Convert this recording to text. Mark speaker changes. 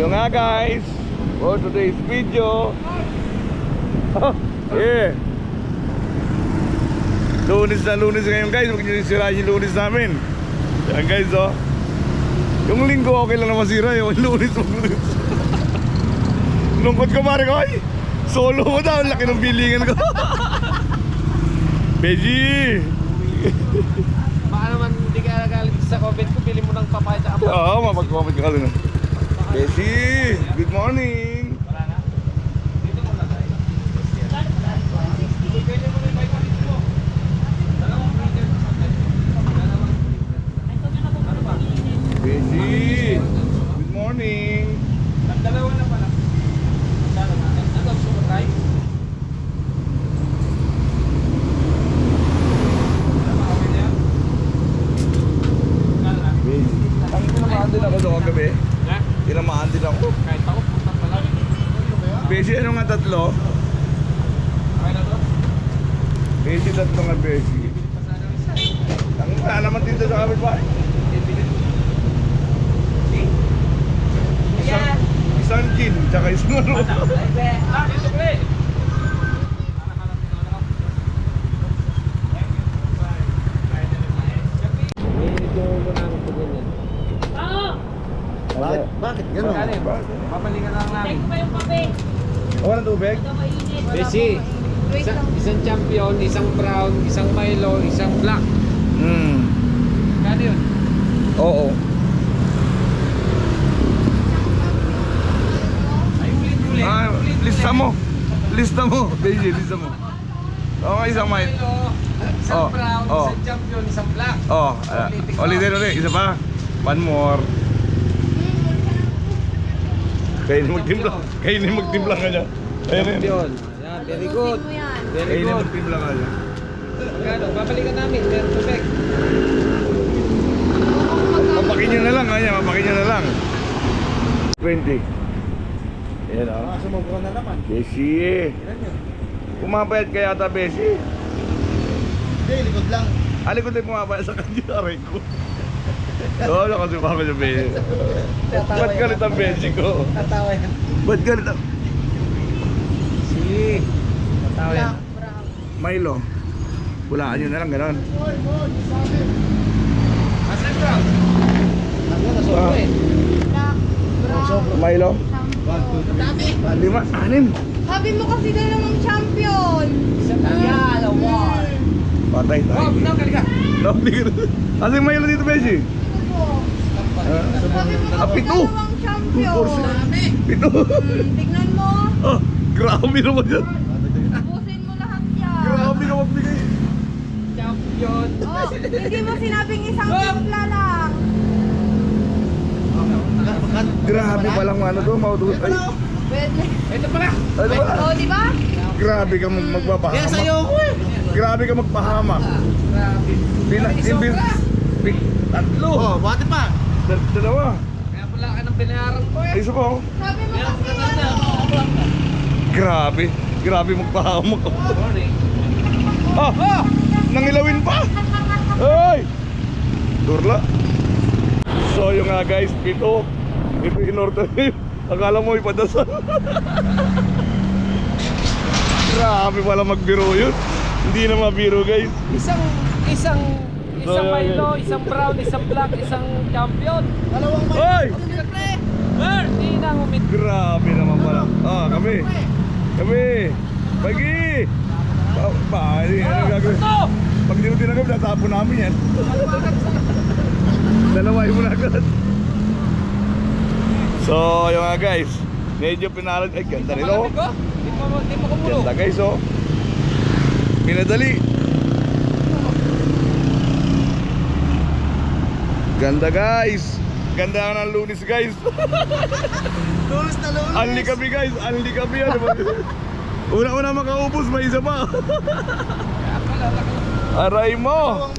Speaker 1: So nga guys, for today's video, yeah, lunes na lunes ngayon guys. Huwag nyo sirahin yung lunes namin. Yan guys, oh. Yung linggo okay lang na masira. Yung lunes, lunes. Lungkot ko pare ko. Ay, solo mo daw. Laki ng bilingan ko. Beji.
Speaker 2: Baka naman hindi ka nagalit sa comment ko. Bili mo ng papaya tsaka papaya.
Speaker 1: Oo, mapag-comment ka rin. Beji, good morning.
Speaker 2: Wala na. Dito mo lang tayo.
Speaker 1: Beji, good morning.
Speaker 2: Dalawa na pala. Ano super right?
Speaker 1: Beji, ang tinamaan din ako doon kagabi.
Speaker 2: Ha?
Speaker 1: Tinamaan din ako.
Speaker 2: Kahit ako punta pala.
Speaker 1: Beji, ano nga tatlo?
Speaker 2: Okay na to?
Speaker 1: Beji, tatlo nga Beji. Ang wala naman dito sa kapit ba? Isang gin, tsaka isang ano.
Speaker 2: Dito pre!
Speaker 1: Bakit?
Speaker 2: Ganun. Papalikan lang namin.
Speaker 3: Check pa yung kape.
Speaker 1: Wala tubig?
Speaker 3: Ito mainit.
Speaker 2: Besi, isang champion, isang brown, isang Milo, isang black. Kano yun?
Speaker 1: Oo.
Speaker 2: Ay, ulit-ulit.
Speaker 1: Ah, lista mo. Lista mo. Beji, lista mo. Oo, isang mic.
Speaker 2: Isang
Speaker 1: Oh,
Speaker 2: brown,
Speaker 1: oh.
Speaker 2: isang champion, isang black.
Speaker 1: Oh, ulit. Isa pa. One more. Kainin magtimpla ka niya. Ayun yun.
Speaker 2: Champion. Yan, very good. Very
Speaker 1: Kainin
Speaker 2: good.
Speaker 1: magtimpla ka niya.
Speaker 2: Magkano? Babalikan namin. Meron tubig.
Speaker 1: Mapakin nyo na lang, kanya. Mapakin nyo na lang. 20. Ayan o.
Speaker 2: Sumubra na naman.
Speaker 1: Besi. Pumapayat ka yata, Besi.
Speaker 2: Hindi, likod lang.
Speaker 1: Alikot ay pumapayat sa kanya. Aray ko. Oo, nakasumama siya, Besi. Ba't galit ang Besi ko?
Speaker 2: Tatawa yan.
Speaker 1: Ba't galit ang...
Speaker 2: Sige. Tatawa yan.
Speaker 1: Milo. Hulaan nyo na lang, gano'n.
Speaker 2: Asan brown? Ano na sobra eh.
Speaker 1: Milo?
Speaker 3: Dami.
Speaker 1: 5, 6.
Speaker 3: Sabi mo kasi dalawang champion. Yan, award.
Speaker 1: Patay tayo.
Speaker 2: Oh, no, kalika.
Speaker 1: Kasi Milo dito, Besi.
Speaker 3: Ito po. Sabi mo kasi
Speaker 1: Pito.
Speaker 3: dalawang champion.
Speaker 1: Pito.
Speaker 3: Tignan mo.
Speaker 1: Oh, grabe naman yan.
Speaker 3: Tapusin mo lahat yan.
Speaker 1: Grabe naman bigay.
Speaker 2: Champion.
Speaker 3: Oh, hindi mo sinabing isang timpla lang.
Speaker 1: Grabe palang ano to, maudus. Ay,
Speaker 3: Pwede.
Speaker 2: Ito pala.
Speaker 1: ano ba?
Speaker 3: Oh, di ba?
Speaker 1: Grabe ka magpapahamak.
Speaker 2: Kaya sa'yo ko eh.
Speaker 1: Grabe ka magpahamak.
Speaker 2: Grabe.
Speaker 1: Imbis, tatlo.
Speaker 2: Oh, bati pa.
Speaker 1: Dalawa.
Speaker 2: Kaya pala ka ng binayaran ko eh.
Speaker 1: Isa pa oh.
Speaker 3: Sabi mo kasi ano.
Speaker 1: Grabe. Grabe magpahamak.
Speaker 2: Morning.
Speaker 1: Ah! Nangilawin pa! Ay! Durla. So yung nga guys, pito. Ito in-order nyo. Akala mo ipadasal. Grabe pala magbiro yun. Hindi na mabiro guys.
Speaker 2: Isang
Speaker 1: So,
Speaker 2: Milo, isang brown, isang black, isang champion. Dalawang
Speaker 1: Ay!
Speaker 2: Hindi na umit.
Speaker 1: Grabe naman pala. Ah, kami. Pagi! Ano gagawin?
Speaker 2: Ito!
Speaker 1: Pag di mo tinanggap, natapon namin yan. Dalawain mo na agad. So, yung nga guys, medyo pinalad. Ay, ganda nito.
Speaker 2: Hindi mo kumulo.
Speaker 1: Ganda guys, oh. Pinadali. Ganda guys. Ganda ng lunis guys.
Speaker 2: Lunes na lunes.
Speaker 1: Anli kami guys, anli kami. Ano ba? Una-una makaubos, may isa pa. Aray mo.